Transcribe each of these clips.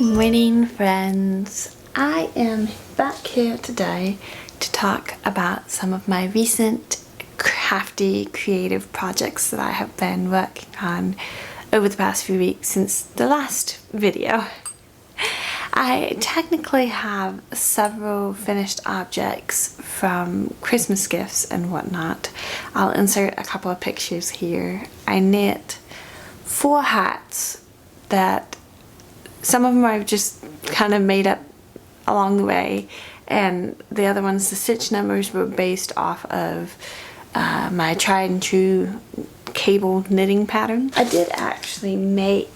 Good morning, friends. I am back here today to talk about some of my recent crafty creative projects that I have been working on over the past few weeks since the last video. I technically have several finished objects from Christmas gifts and whatnot. I'll insert a couple of pictures here. I knit 4 hats that some of them I've just kind of made up along the way, and the other ones, the stitch numbers were based off of my tried and true cable knitting pattern. I did actually make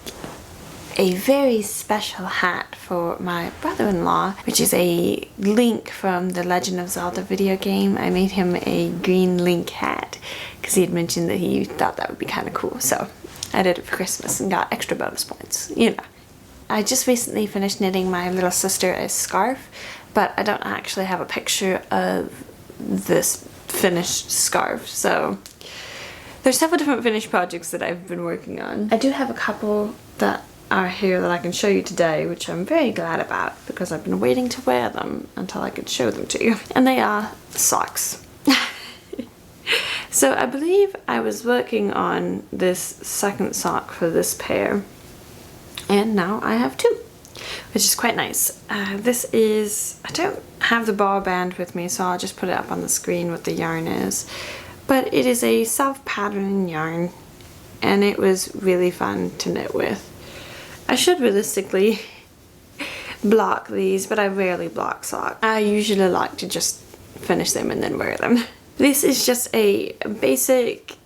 a very special hat for my brother-in-law, which is a Link from the Legend of Zelda video game. I made him a green Link hat because he had mentioned that he thought that would be kind of cool, so I did it for Christmas and got extra bonus points, you know. I just recently finished knitting my little sister a scarf, but I don't actually have a picture of this finished scarf, so there's several different finished projects that I've been working on. I do have a couple that are here that I can show you today, which I'm very glad about because I've been waiting to wear them until I could show them to you. And they are socks. So I believe I was working on this second sock for this pair, and now I have 2, which is quite nice. This is, I don't have the bar band with me, so I'll just put it up on the screen what the yarn is. But it is a self-patterning yarn, and it was really fun to knit with. I should realistically block these, but I rarely block socks. I usually like to just finish them and then wear them. This is just a basic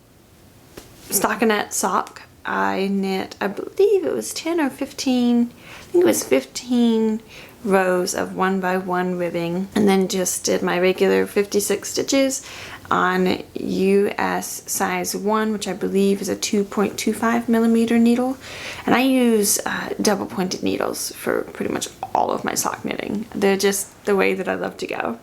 stockinette sock. I knit, I believe it was 10 or 15, I think it was 15 rows of 1x1 ribbing, and then just did my regular 56 stitches on US size 1, which I believe is a 2.25mm needle. And I use double pointed needles for pretty much all of my sock knitting. They're just the way that I love to go.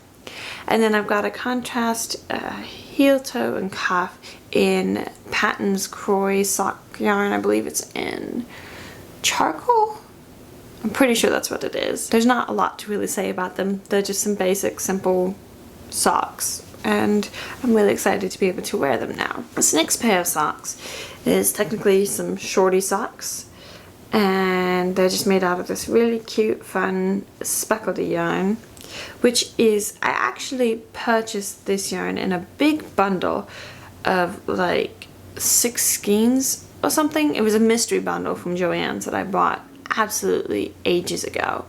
And then I've got a contrast heel, toe, and cuff in Patton's Crochet sock yarn. I believe it's in charcoal. I'm pretty sure that's what it is. There's not a lot to really say about them. They're just some basic, simple socks, and I'm really excited to be able to wear them now. This next pair of socks is technically some shorty socks, and they're just made out of this really cute, fun speckledy yarn, which is, I actually purchased this yarn in a big bundle of like 6 skeins or something. It was a mystery bundle from Joann's that I bought absolutely ages ago,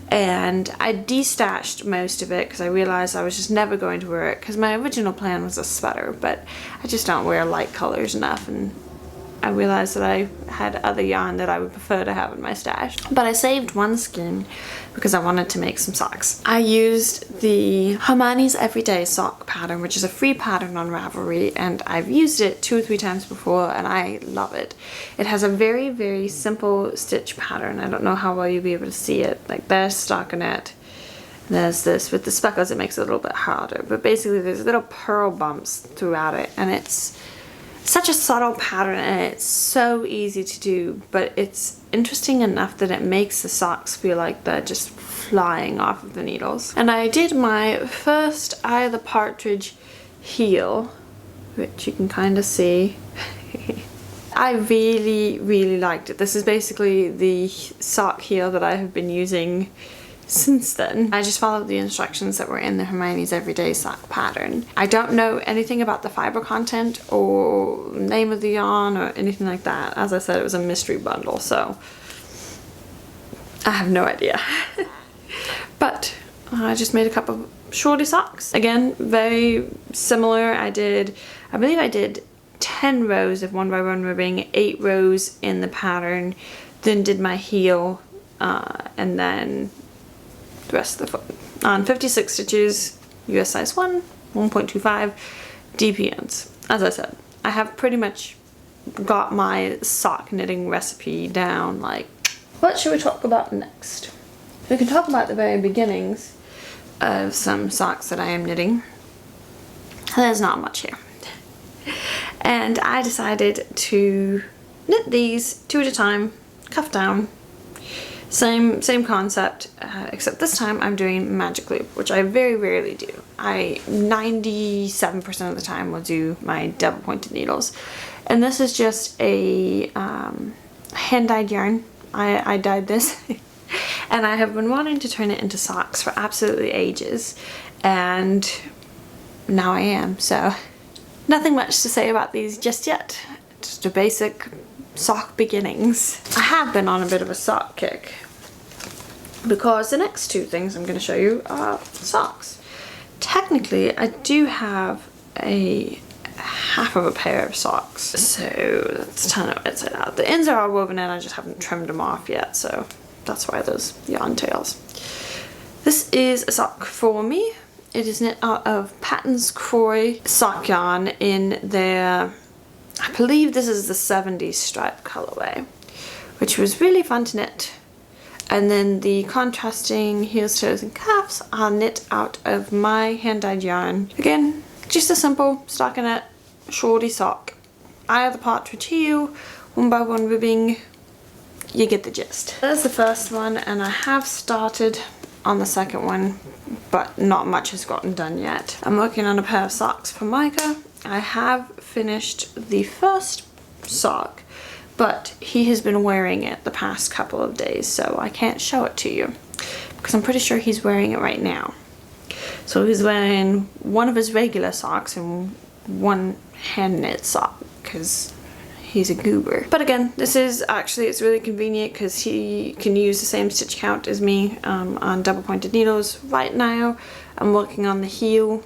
and I destashed most of it because I realized I was just never going to wear it, because my original plan was a sweater, but I just don't wear light colors enough, and I realized that I had other yarn that I would prefer to have in my stash. But I saved 1 skein because I wanted to make some socks. I used the Hermione's Everyday sock pattern, which is a free pattern on Ravelry, and I've used it 2 or 3 times before, and I love it. It has a very, very simple stitch pattern. I don't know how well you'll be able to see it. Like, there's stockinette. There's this. With the speckles, it makes it a little bit harder. But basically, there's little pearl bumps throughout it, and it's such a subtle pattern, and it's so easy to do, but it's interesting enough that it makes the socks feel like they're just flying off of the needles. And I did my first Eye of the Partridge heel, which you can kind of see. I really, really liked it. This is basically the sock heel that I have been using since then. I just followed the instructions that were in the Hermione's Everyday sock pattern. I don't know anything about the fiber content or name of the yarn or anything like that. As I said, it was a mystery bundle, so I have no idea. But I just made a couple of shorty socks. Again, very similar. I believe I did 10 rows of 1x1 ribbing, 8 rows in the pattern, then did my heel, and then the rest of the foot on 56 stitches, US size 1, 1.25 DPNs. As I said, I have pretty much got my sock knitting recipe down. Like, what should we talk about next? We can talk about the very beginnings of some socks that I am knitting. There's not much here. And I decided to knit these 2 at a time, cuff down, Same concept, except this time I'm doing magic loop, which I very rarely do. I 97% of the time will do my double pointed needles. And this is just a hand dyed yarn. I dyed this and I have been wanting to turn it into socks for absolutely ages, and now I am. So nothing much to say about these just yet. Just a basic sock beginnings. I have been on a bit of a sock kick because the next two things I'm going to show you are socks. Technically, I do have a half of a pair of socks, so let's turn it inside out. The ends are all woven in, I just haven't trimmed them off yet, so that's why there's yarn tails. This is a sock for me. It is knit out of Patton's Crochet sock yarn in their, I believe this is the 70s stripe colorway, which was really fun to knit. And then the contrasting heels, toes, and cuffs are knit out of my hand-dyed yarn. Again, just a simple stockinette shorty sock. Eye of the partridge heel, 1x1 ribbing. You get the gist. There's the first one, and I have started on the second one, but not much has gotten done yet. I'm working on a pair of socks for Micah. I have finished the first sock, but he has been wearing it the past couple of days, so I can't show it to you because I'm pretty sure he's wearing it right now. So he's wearing one of his regular socks and one hand knit sock because he's a goober. But again, this is actually, it's really convenient because he can use the same stitch count as me on double pointed needles. Right now I'm working on the heel,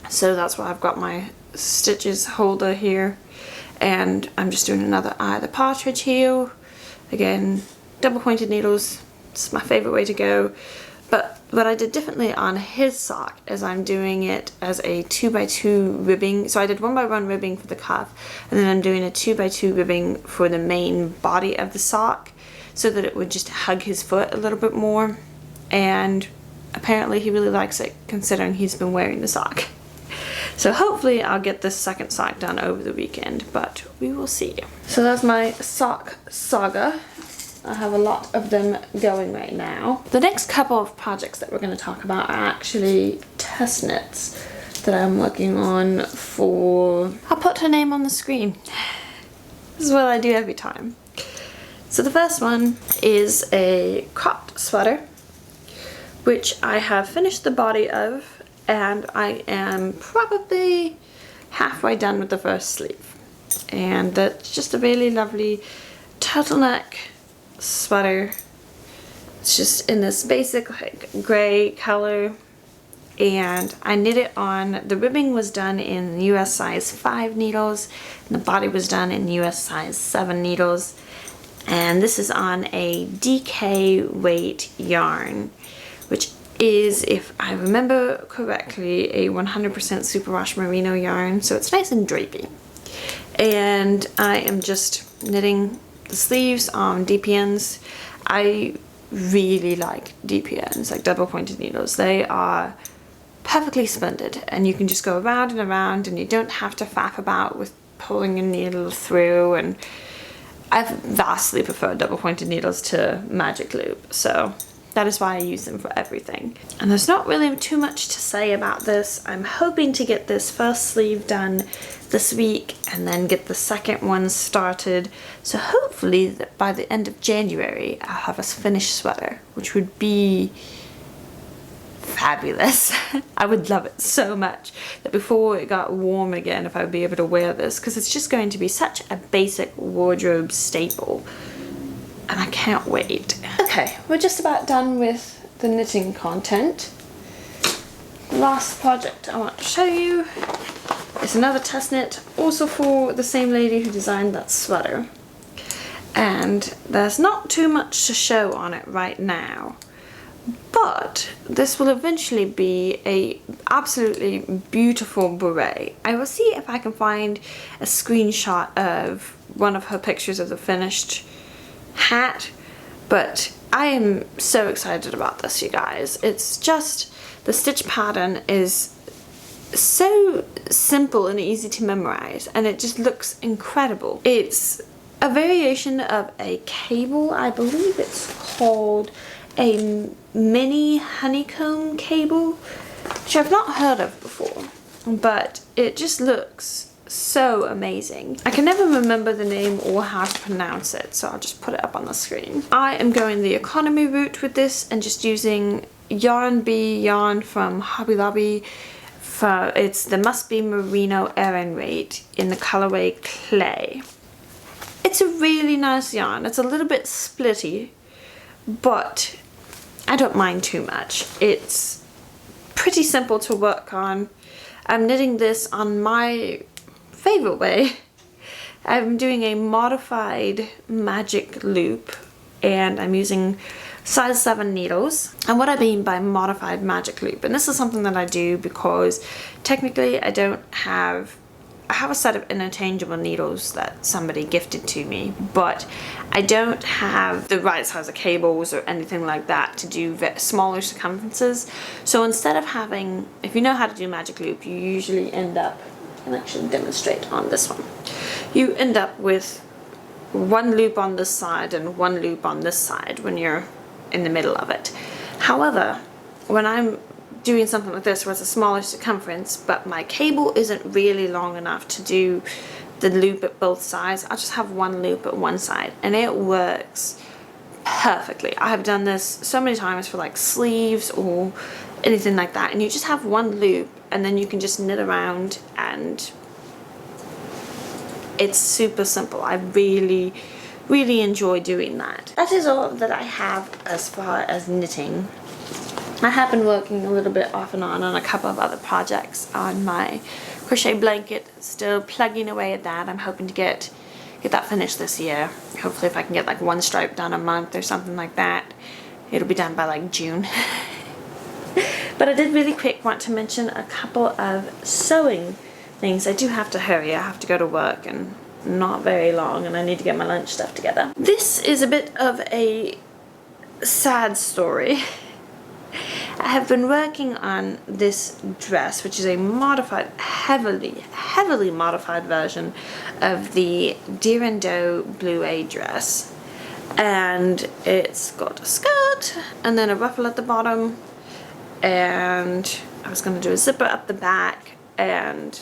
so that's why I've got my stitches holder here, and I'm just doing another eye of the partridge heel. Again, double pointed needles, it's my favorite way to go. But what I did differently on his sock is I'm doing it as a 2x2 ribbing. So I did 1x1 ribbing for the cuff, and then I'm doing a 2x2 ribbing for the main body of the sock so that it would just hug his foot a little bit more. And apparently he really likes it considering he's been wearing the sock. So hopefully I'll get this second sock done over the weekend, but we will see. So that's my sock saga. I have a lot of them going right now. The next couple of projects that we're going to talk about are actually test knits that I'm working on for... I'll put her name on the screen. This is what I do every time. So the first one is a cropped sweater, which I have finished the body of, and I am probably halfway done with the first sleeve. And that's just a really lovely turtleneck sweater. It's just in this basic like gray color, and I knit it on, the ribbing was done in US size 5 needles and the body was done in US size 7 needles, and this is on a DK weight yarn, which is, if I remember correctly, a 100% superwash merino yarn, so it's nice and drapey. And I am just knitting the sleeves on DPNs. I really like DPNs, like double pointed needles. They are perfectly splendid, and you can just go around and around and you don't have to faff about with pulling a needle through. And I've vastly preferred double pointed needles to magic loop, so that is why I use them for everything. And there's not really too much to say about this. I'm hoping to get this first sleeve done this week and then get the second one started. So hopefully by the end of January, I'll have a finished sweater, which would be fabulous. I would love it so much that before it got warm again, if I would be able to wear this, because it's just going to be such a basic wardrobe staple. And I can't wait. Okay, we're just about done with the knitting content. The last project I want to show you is another test knit, also for the same lady who designed that sweater. And there's not too much to show on it right now, but this will eventually be a absolutely beautiful beret. I will see if I can find a screenshot of one of her pictures of the finished hat, but I am so excited about this, you guys. It's just, the stitch pattern is so simple and easy to memorize, and it just looks incredible. It's a variation of a cable. I believe it's called a mini honeycomb cable, which I've not heard of before, but it just looks so amazing. I can never remember the name or how to pronounce it, so I'll just put it up on the screen. I am going the economy route with this and just using Yarn Bee yarn from Hobby Lobby. It's the Must Be Merino Aran Rate in the colorway Clay. It's a really nice yarn. It's a little bit splitty, but I don't mind too much. It's pretty simple to work on. I'm knitting this on my favorite way. I'm doing a modified magic loop, and I'm using size 7 needles. And what I mean by modified magic loop, and this is something that I do because technically I have a set of interchangeable needles that somebody gifted to me, but I don't have the right size of cables or anything like that to do smaller circumferences. So instead of having, if you know how to do magic loop, you usually end up, I can actually demonstrate on this one, you end up with one loop on this side and one loop on this side when you're in the middle of it. However, when I'm doing something like this where it's a smaller circumference but my cable isn't really long enough to do the loop at both sides, I'll just have one loop at one side and it works perfectly. I have done this so many times for like sleeves or anything like that, and you just have one loop and then you can just knit around and it's super simple. I really enjoy doing that. That is all that I have as far as knitting. I have been working a little bit off and on a couple of other projects on my crochet blanket, still plugging away at that. I'm hoping to get that finished this year. Hopefully if I can get like one stripe done a month or something like that, it'll be done by like June. But I did really quick want to mention a couple of sewing things. I do have to hurry. I have to go to work and not very long, and I need to get my lunch stuff together. This is a bit of a sad story. I have been working on this dress, which is a modified, heavily modified version of the Deer and Doe Blue A dress. And it's got a skirt and then a ruffle at the bottom, and I was going to do a zipper up the back and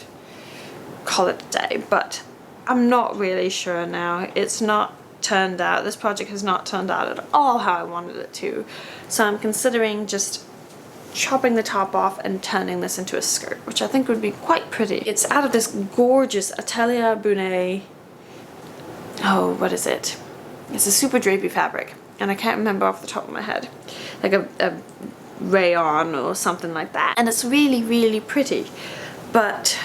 call it a day, but I'm not really sure now. It's not turned out, this project has not turned out at all how I wanted it to, so I'm considering just chopping the top off and turning this into a skirt, which I think would be quite pretty. It's out of this gorgeous Atelier Brunet, oh, what is it? It's a super drapey fabric, and I can't remember off the top of my head, like a rayon or something like that, and it's really pretty, but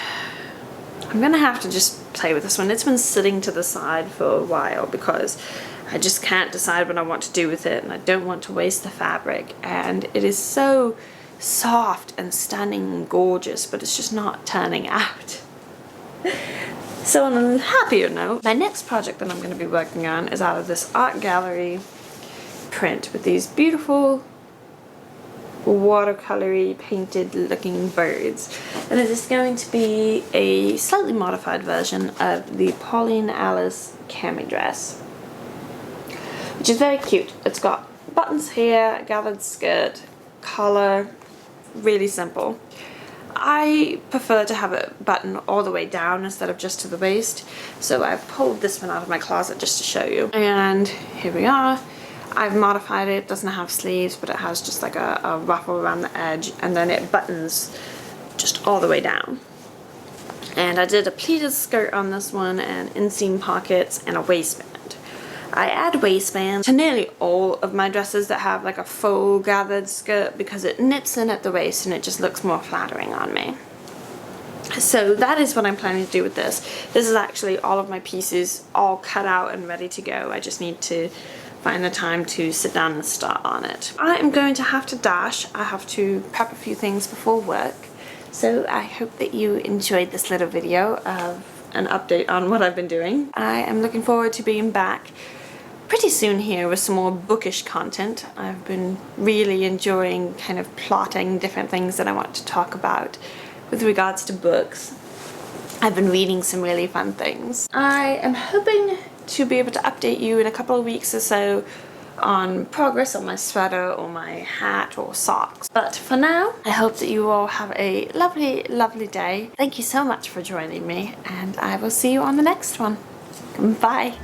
I'm gonna have to just play with this one. It's been sitting to the side for a while because I just can't decide what I want to do with it, and I don't want to waste the fabric, and it is so soft and stunning and gorgeous, but it's just not turning out. So on a happier note, my next project that I'm going to be working on is out of this art gallery print with these beautiful watercolory painted looking birds, and it is going to be a slightly modified version of the Pauline Alice cami dress, which is very cute. It's got buttons here, gathered skirt, collar, really simple. I prefer to have it button all the way down instead of just to the waist, so I pulled this one out of my closet just to show you, and here we are. I've modified it. It doesn't have sleeves, but it has just like a ruffle around the edge, and then it buttons just all the way down. And I did a pleated skirt on this one, and inseam pockets, and a waistband. I add waistbands to nearly all of my dresses that have like a faux gathered skirt because it knits in at the waist and it just looks more flattering on me. So that is what I'm planning to do with this. This is actually all of my pieces all cut out and ready to go. I just need to find the time to sit down and start on it. I am going to have to dash. I have to prep a few things before work. So I hope that you enjoyed this little video of an update on what I've been doing. I am looking forward to being back pretty soon here with some more bookish content. I've been really enjoying kind of plotting different things that I want to talk about with regards to books. I've been reading some really fun things. I am hoping to be able to update you in a couple of weeks or so on progress on my sweater or my hat or socks. But for now, I hope that you all have a lovely, lovely day. Thank you so much for joining me, and I will see you on the next one. Bye.